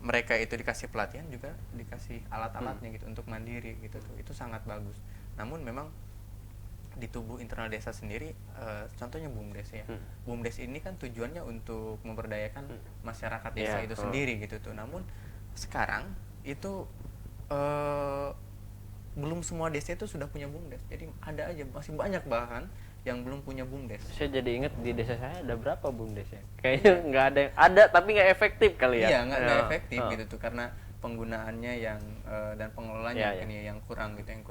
mereka itu dikasih pelatihan, juga dikasih alat-alatnya gitu untuk mandiri gitu tuh. Itu sangat bagus. Namun memang di tubuh internal desa sendiri, contohnya BUMDes ya. BUMDes ini kan tujuannya untuk memberdayakan masyarakat desa itu sendiri gitu tuh. Namun sekarang itu belum semua desa itu sudah punya BUMDes. Jadi ada aja, masih banyak bahkan yang belum punya BUMDes. Saya jadi ingat di desa saya ada berapa BUMDes ya? Kayaknya nggak ada yang ada tapi nggak efektif kali ya. Iya, nggak efektif gitu tuh, karena penggunaannya yang dan pengelolanya ini yang kurang gitu, yang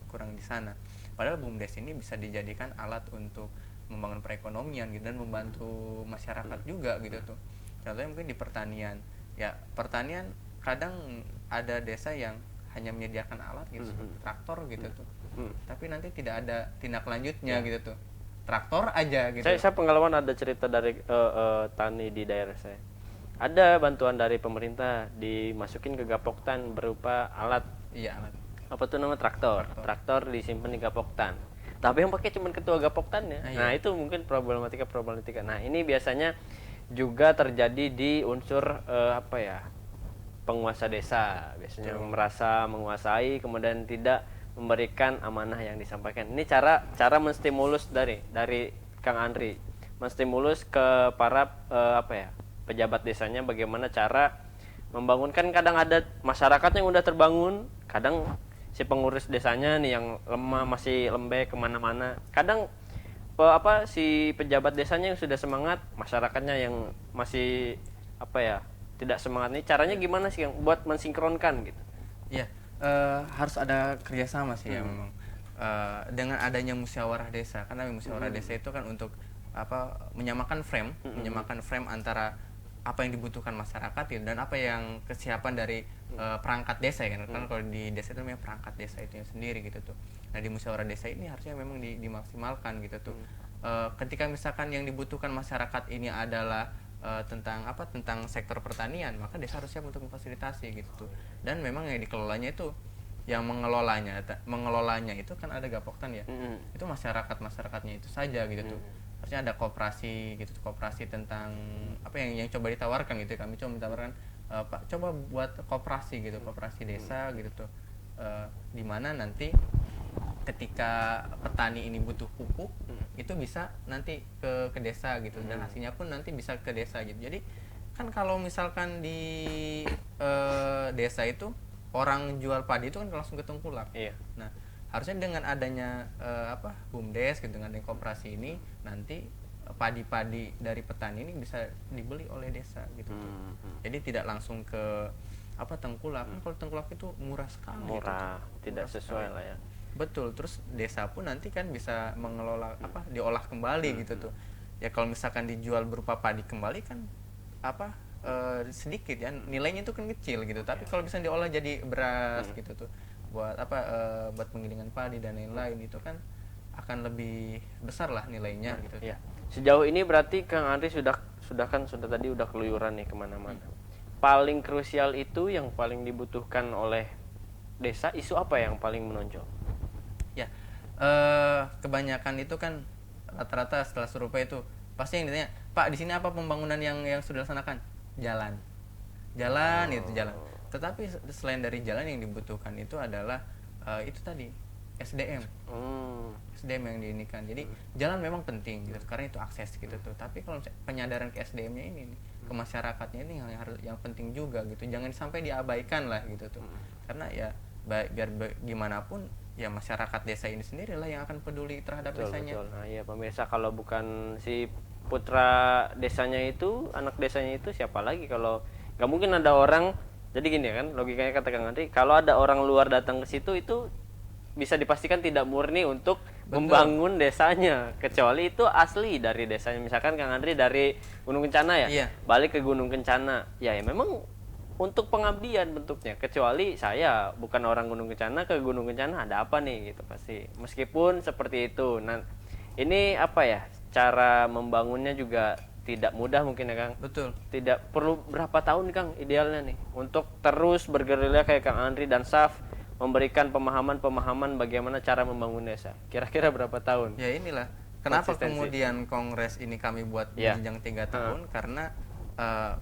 kurang di sana. Padahal BUMDes ini bisa dijadikan alat untuk membangun perekonomian gitu dan membantu masyarakat juga gitu tuh. Contohnya mungkin di pertanian. Ya, pertanian kadang ada desa yang hanya menyediakan alat gitu, traktor gitu tuh. Tapi nanti tidak ada tindak lanjutnya gitu tuh, traktor aja gitu. Saya pengalaman ada cerita dari tani di daerah saya. Ada bantuan dari pemerintah dimasukin ke Gapoktan berupa alat. Iya, alat. Apa tuh nama traktor disimpan di Gapoktan. Tapi yang pakai cuma ketua Gapoktannya. Nah, itu mungkin problematika. Nah, ini biasanya juga terjadi di unsur penguasa desa. Biasanya merasa menguasai kemudian tidak memberikan amanah yang disampaikan. Ini cara menstimulus dari Kang Andri, menstimulus ke para pejabat desanya bagaimana cara membangunkan. Kadang ada masyarakat yang udah terbangun, kadang si pengurus desanya nih yang lemah, masih lembek kemana-mana. Kadang si pejabat desanya yang sudah semangat, masyarakatnya yang masih tidak semangat. Ini caranya gimana sih yang buat mensinkronkan gitu? Iya. Harus ada kerjasama sih ya memang, dengan adanya musyawarah desa, karena musyawarah desa itu kan untuk menyamakan frame antara apa yang dibutuhkan masyarakat ya, dan apa yang kesiapan dari perangkat desa ya kan. Kan kalau di desa itu namanya perangkat desa itu yang sendiri gitu tuh. Nah, di musyawarah desa ini harusnya memang dimaksimalkan gitu tuh. Ketika misalkan yang dibutuhkan masyarakat ini adalah tentang sektor pertanian, maka desa harus siap untuk memfasilitasi gitu tuh. Dan memang yang dikelolanya itu, yang mengelolanya itu kan ada Gapoktan ya. Itu masyarakatnya itu saja gitu tuh. Harusnya ada koperasi gitu, koperasi tentang yang coba ditawarkan gitu. Kami coba menawarkan, Pak, coba buat koperasi gitu, koperasi desa gitu tuh. Di mana nanti ketika petani ini butuh pupuk, itu bisa nanti ke desa gitu, dan hasilnya pun nanti bisa ke desa gitu. Jadi kan kalau misalkan di desa itu orang jual padi itu kan langsung ke Tengkulak. Iya. Nah, harusnya dengan adanya BUMDes gitu, dengan koperasi ini, nanti padi-padi dari petani ini bisa dibeli oleh desa gitu. Jadi tidak langsung ke Tengkulak. Kalau Tengkulak itu murah sekali. Murah, tidak sesuai lah ya. Betul. Terus desa pun nanti kan bisa mengelola diolah kembali gitu tuh. Ya kalau misalkan dijual berupa padi kembali kan sedikit ya, nilainya itu kan kecil gitu. Tapi kalau bisa diolah jadi beras gitu tuh, buat buat penggilingan padi dan lain-lain, itu kan akan lebih besar lah nilainya gitu. Ya. Sejauh ini berarti Kang Andri sudah tadi udah keluyuran nih kemana-mana. Paling krusial itu yang paling dibutuhkan oleh desa, isu apa yang paling menonjol? Ya, kebanyakan itu kan rata-rata setelah survei itu pasti yang ditanya, Pak, di sini apa pembangunan yang sudah dilaksanakan? Jalan. Itu jalan. Tetapi selain dari jalan, yang dibutuhkan itu adalah itu tadi, SDM. SDM yang diinikan. Jadi jalan memang penting gitu, karena itu akses gitu tuh. Tapi kalau penyadaran ke SDM-nya ini nih, ke masyarakatnya ini yang penting juga gitu. Jangan sampai diabaikan lah gitu tuh. Karena ya biar gimana pun ya masyarakat desa ini sendiri lah yang akan peduli terhadap Betul, desanya. betul. Nah, iya pemirsa, kalau bukan si putra desanya itu, anak desanya itu, siapa lagi? Kalau nggak mungkin ada orang. Jadi gini kan, logikanya kata Kang Andri, kalau ada orang luar datang ke situ, itu bisa dipastikan tidak murni untuk membangun desanya, kecuali itu asli dari desanya. Misalkan Kang Andri dari Gunung Kencana ya, Iya. balik ke Gunung Kencana, ya memang untuk pengabdian bentuknya. Kecuali saya bukan orang Gunung Kencana, ke Gunung Kencana ada apa nih gitu pasti. Meskipun seperti itu. Nah, ini apa ya? Cara membangunnya juga tidak mudah mungkin ya Kang. Betul. Tidak perlu berapa tahun Kang idealnya nih untuk terus bergerilya kayak Kang Andri dan Saf memberikan pemahaman-pemahaman bagaimana cara membangun desa. Kira-kira berapa tahun? Ya inilah kenapa Konsistensi. kemudian kongres ini kami buat Ya. jenjang 3 tahun, karena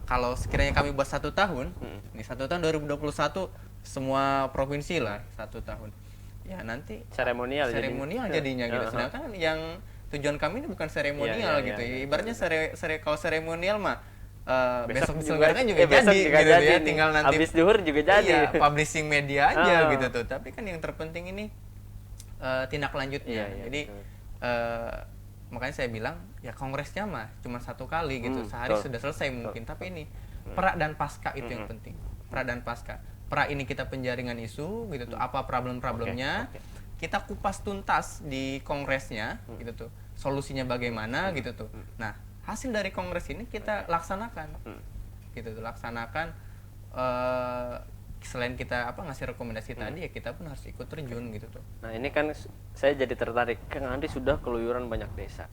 kalau sekiranya kami buat 1 tahun, ini 1 tahun 2021 semua provinsi lah 1 tahun. Ya nanti Seremonial seremonial jadinya gitu. Sedangkan yang tujuan kami ini bukan seremonial Iya, gitu. iya. Ibaratnya kalau seremonial mah besok juga- diselenggarakan juga besok jadi juga gitu jadi ya, nih. tinggal nanti Habis zuhur juga jadi. Iya, publishing media aja Ah. gitu tuh. Tapi kan yang terpenting ini tindak lanjutnya. Iya, Jadi makanya saya bilang ya kongresnya mah cuma 1 kali gitu. Sehari betul. sudah selesai mungkin. Tapi ini pra dan pasca itu yang penting. Pra dan pasca. Pra ini kita penjaringan isu gitu tuh. Apa problem-problemnya? Oke. Kita kupas tuntas di kongresnya gitu tuh. Solusinya bagaimana gitu tuh. Nah, hasil dari kongres ini kita laksanakan. Gitu tuh, laksanakan selain kita ngasih rekomendasi tadi ya kita pun harus ikut terjun gitu tuh. Nah, ini kan saya jadi tertarik. Kang Andri sudah keluyuran banyak desa.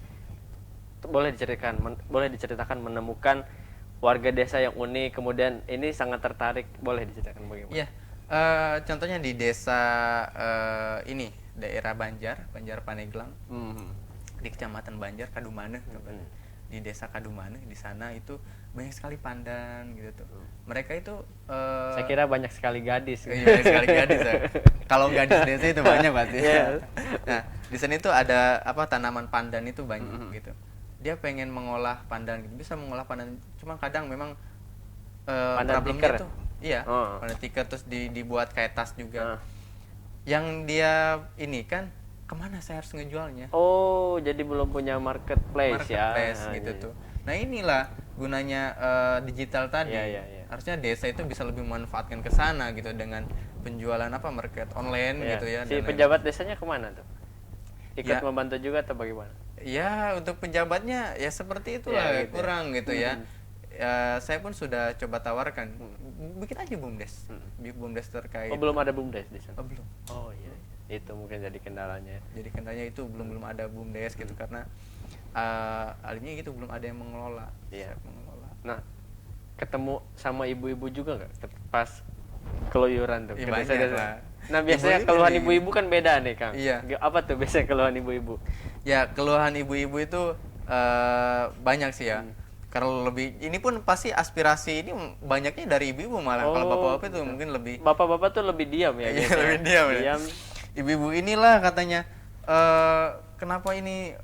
Boleh diceritakan menemukan warga desa yang unik, kemudian ini sangat tertarik. Boleh diceritakan bagaimana? Iya, contohnya di desa ini daerah Banjar Paneglang, di Kecamatan Banjar Kadumane, di desa Kadumane, di sana itu banyak sekali pandan gitu tuh. Mereka itu Saya kira banyak sekali gadis. iya, banyak sekali gadis ya. Kalau gadis desa itu banyak pasti. Iya. Nah, di sana itu ada tanaman pandan itu banyak gitu. Dia pengen mengolah pandan gitu, bisa mengolah pandan, cuma kadang memang Pandan problemnya tikar ya? tuh iya, Oh. pandan tikar terus dibuat kayak tas juga. Ah. Yang dia ini kan kemana saya harus ngejualnya? Oh, jadi belum punya marketplace ya. Marketplace Nah, gitu iya. tuh. Nah inilah gunanya digital tadi. Iya, iya. Harusnya desa itu bisa lebih memanfaatkan ke sana gitu dengan penjualan market online Iya. gitu ya. Si dan pejabat desanya kemana tuh? Ikut Ya. membantu juga atau bagaimana? ya untuk pejabatnya ya seperti itulah Ya, gitu ya. kurang gitu ya. Ya, saya pun sudah coba tawarkan bikin aja bumdes, bumdes terkait. Oh, belum ada bumdes di sana. Oh, belum. Oh iya, itu mungkin jadi kendalanya. Jadi kendalanya itu belum ada bumdes gitu karena alimnya gitu belum ada yang mengelola. Iya. Mengelola. Nah, ketemu sama ibu-ibu juga nggak pas keluyuran tuh? Iya, ke banyak desa-desa? lah. Nah, biasanya Ibu-ibu keluhan dari- ibu-ibu kan beda nih, Kang. Iya. Apa tuh biasanya keluhan ibu-ibu? Ya keluhan ibu-ibu itu banyak sih ya. Kalau lebih ini pun pasti aspirasi ini banyaknya dari ibu-ibu malah. Kalau Oh, bapak-bapak itu mungkin lebih Bapak-bapak tuh lebih diam ya? Iya, biasanya. lebih diam ya. Diam. Ibu-ibu inilah katanya kenapa ini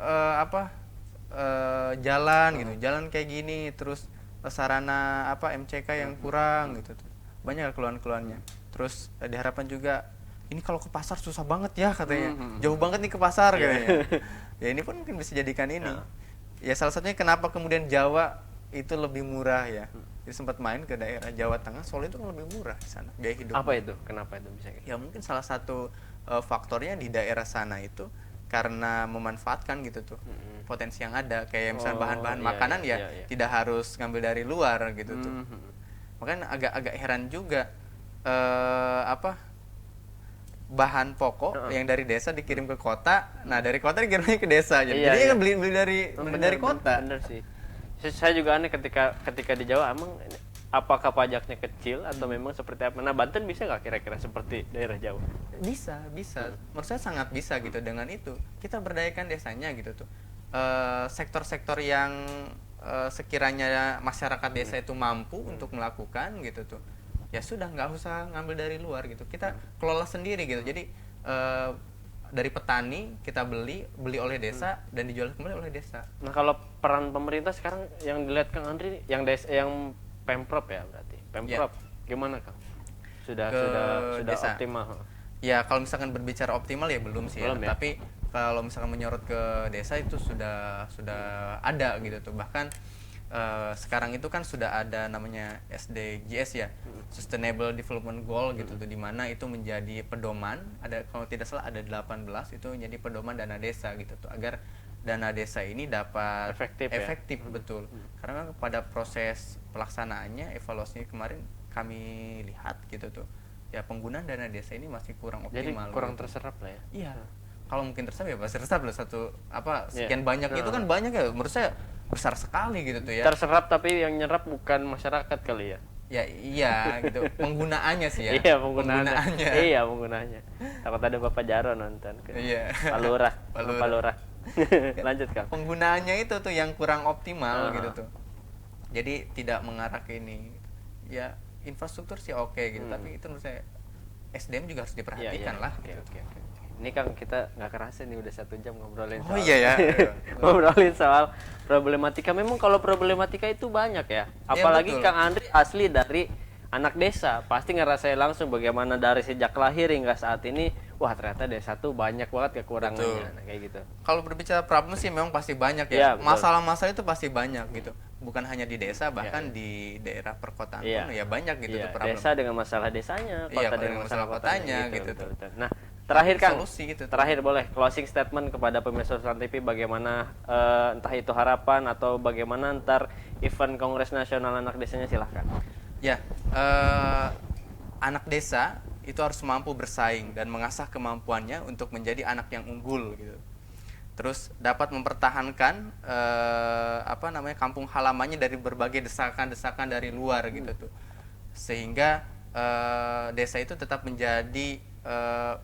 jalan gitu, jalan kayak gini, terus sarana MCK yang kurang gitu tuh. Banyak keluhan-keluhannya. Terus diharapkan juga ini kalau ke pasar susah banget ya katanya. Jauh banget nih ke pasar katanya. Ya ini pun mungkin bisa jadikan ini. Ya salah satunya kenapa kemudian Jawa itu lebih murah ya. Jadi sempat main ke daerah Jawa Tengah, Solo itu kan lebih murah di sana biaya hidup. Apa itu? Kenapa itu bisa gitu? Ya mungkin salah satu faktornya di daerah sana itu karena memanfaatkan gitu tuh potensi yang ada kayak misalnya Oh, bahan-bahan iya, makanan iya, ya iya. tidak harus ngambil dari luar gitu tuh. Makanya agak heran juga bahan pokok yang dari desa dikirim ke kota, nah dari kota dikirimnya ke desa jadi Iya, jadi iya. kan beli dari kota. Bener sih. Saya juga aneh ketika di Jawa, emang apakah pajaknya kecil atau memang seperti apa? Nah, Banten bisa nggak kira-kira seperti daerah Jawa? Bisa. Menurut saya sangat bisa gitu dengan itu. Kita berdayakan desanya gitu tuh. Sektor-sektor yang sekiranya masyarakat desa itu mampu untuk melakukan gitu tuh. Ya sudah nggak usah ngambil dari luar gitu. Kita kelola sendiri gitu. Jadi dari petani kita beli oleh desa dan dijual kembali oleh desa. Nah, kalau peran pemerintah sekarang yang dilihat Kang Andri, yang Pemprov ya berarti. Pemprov gimana Kang? Sudah Ke desa. optimal. Ya kalau misalkan berbicara optimal ya belum sih Belum ya? Tapi kalau misalkan menyorot ke desa itu sudah ada gitu tuh. Bahkan sekarang itu kan sudah ada namanya SDGs ya, Sustainable Development Goal gitu tuh, di mana itu menjadi pedoman. Ada, kalau tidak salah ada 18 itu menjadi pedoman dana desa gitu tuh, agar dana desa ini dapat Efektif ya? betul. Karena pada proses pelaksanaannya, evaluasi kemarin kami lihat gitu tuh, ya penggunaan dana desa ini masih kurang Jadi optimal kurang gitu. terserap lah ya. Iya. Kalau mungkin terserap ya pasti terserap lah, satu apa Iya. sekian banyak itu kan banyak ya, menurut saya besar sekali gitu tuh ya. Terserap tapi yang nyerap bukan masyarakat kali ya. Ya iya gitu. Penggunaannya sih ya. Iya, penggunaannya. Iya, penggunaannya. Takut ada Bapak Jaro nonton. Iya. Pak Lurah. Pak Lurah. Pak Lurah. Lanjut, Kang. Penggunaannya itu tuh yang kurang optimal gitu tuh. Jadi tidak mengarah ke ini. Ya infrastruktur sih oke gitu, tapi itu menurut saya SDM juga harus diperhatikan lah. Oke, Gitu. oke, oke. Ini Kang, kita nggak kerasa nih udah 1 jam ngobrolin Oh soal iya ya. ngobrolin soal problematika. Memang kalau problematika itu banyak ya. Apalagi betul. Kang Andri asli dari anak desa, pasti ngerasain langsung bagaimana dari sejak lahir hingga saat ini. Wah, ternyata desa tuh banyak banget kekurangannya. Nah, kayak gitu. Kalau berbicara problem sih memang pasti banyak Iya, ya. betul. Masalah-masalah itu pasti banyak gitu. Bukan hanya di desa, bahkan di daerah perkotaan pun ya banyak gitu tuh problem. Desa dengan masalah desanya, kota Iya, dengan masalah kotanya, gitu. betul, betul. Nah, terakhir Kang, Solusi gitu tuh. terakhir boleh closing statement kepada pemirsa Sultan TV bagaimana entah itu harapan atau bagaimana ntar event Kongres Nasional Anak Desanya, silahkan. Ya, anak desa itu harus mampu bersaing dan mengasah kemampuannya untuk menjadi anak yang unggul gitu. Terus dapat mempertahankan kampung halamannya dari berbagai desakan-desakan dari luar gitu tuh. Sehingga desa itu tetap menjadi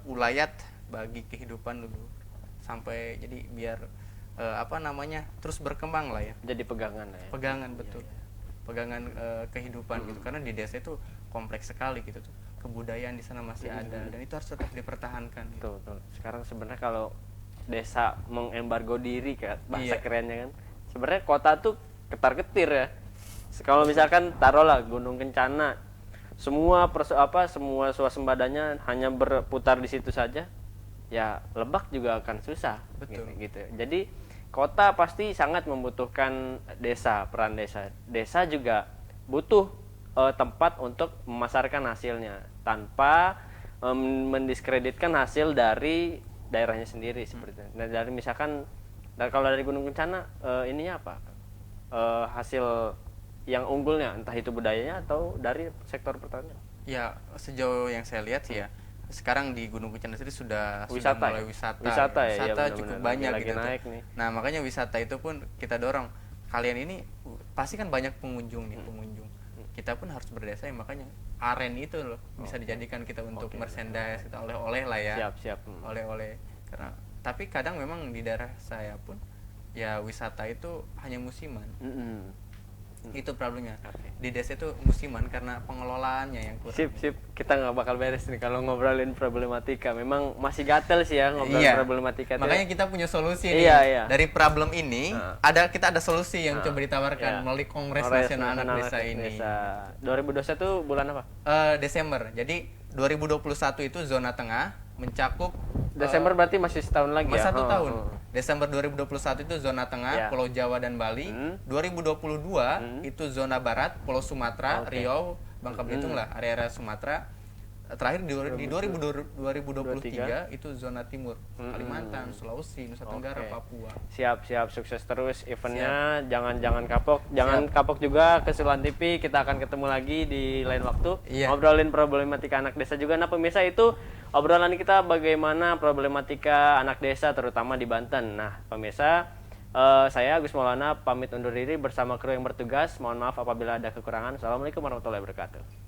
ulayat bagi kehidupan dulu, sampai jadi biar terus berkembang lah ya. Jadi pegangan lah ya. Pegangan betul. Pegangan kehidupan gitu, karena di desa itu kompleks sekali gitu tuh. Kebudayaan di sana masih ada dan itu harus tetap dipertahankan gitu. Betul. Sekarang sebenarnya kalau desa mengembargo diri kan bahasa kerennya kan. Sebenarnya kota tuh ketar-ketir ya. Kalau misalkan taruhlah Gunung Kencana, semua semua swasembadanya hanya berputar di situ saja, ya Lebak juga akan susah. Betul. Gitu. Jadi kota pasti sangat membutuhkan desa, peran desa. Desa juga butuh tempat untuk memasarkan hasilnya tanpa mendiskreditkan hasil dari daerahnya sendiri seperti itu. Nah, dari misalkan kalau dari Gunung Kencana ininya apa? Hasil yang unggulnya entah itu budayanya atau dari sektor pertanian. Ya, sejauh yang saya lihat sih ya, sekarang di Gunung Kencana sendiri sudah Wisata mulai ya? wisata. Wisata ya? Iya, cukup benar-benar. banyak Lagi gitu. naik nih. Nah, makanya wisata itu pun kita dorong. Kalian ini pasti kan banyak pengunjung nih, pengunjung. Kita pun harus berdesa, ya makanya aren itu loh bisa dijadikan kita untuk merchandise, kita oleh-oleh lah ya. Siap. Oleh-oleh. Karena tapi kadang memang di daerah saya pun ya wisata itu hanya musiman. Itu problemnya. Di desa itu musiman karena pengelolaannya yang kurang. Sip. Kita nggak bakal beres nih kalau ngobrolin problematika. Memang masih gatel sih ya ngobrolin problematika. Makanya kita punya solusi nih. Iya. Dari problem ini kita ada solusi yang coba ditawarkan melalui Kongres Nasional Anak Desa ini. 2021 tuh bulan apa? Desember. Jadi 2021 itu zona tengah mencakup Desember berarti masih setahun lagi ya? 1 tahun. Desember 2021 itu zona tengah, Pulau Jawa dan Bali. 2022 itu zona barat, Pulau Sumatera, Riau, Bangka Belitung lah, area-area Sumatera. Terakhir di 2023 itu zona timur, Kalimantan, Sulawesi, Nusa Tenggara, Papua. Siap, sukses terus eventnya. Jangan kapok, kapok juga ke Sultan TV. Kita akan ketemu lagi di lain waktu. Ngobrolin problematika anak desa juga. Nah, pemirsa, itu obrolan kita bagaimana problematika anak desa terutama di Banten. Nah, pemirsa, saya Agus Maulana pamit undur diri bersama kru yang bertugas. Mohon maaf apabila ada kekurangan. Assalamualaikum warahmatullahi wabarakatuh.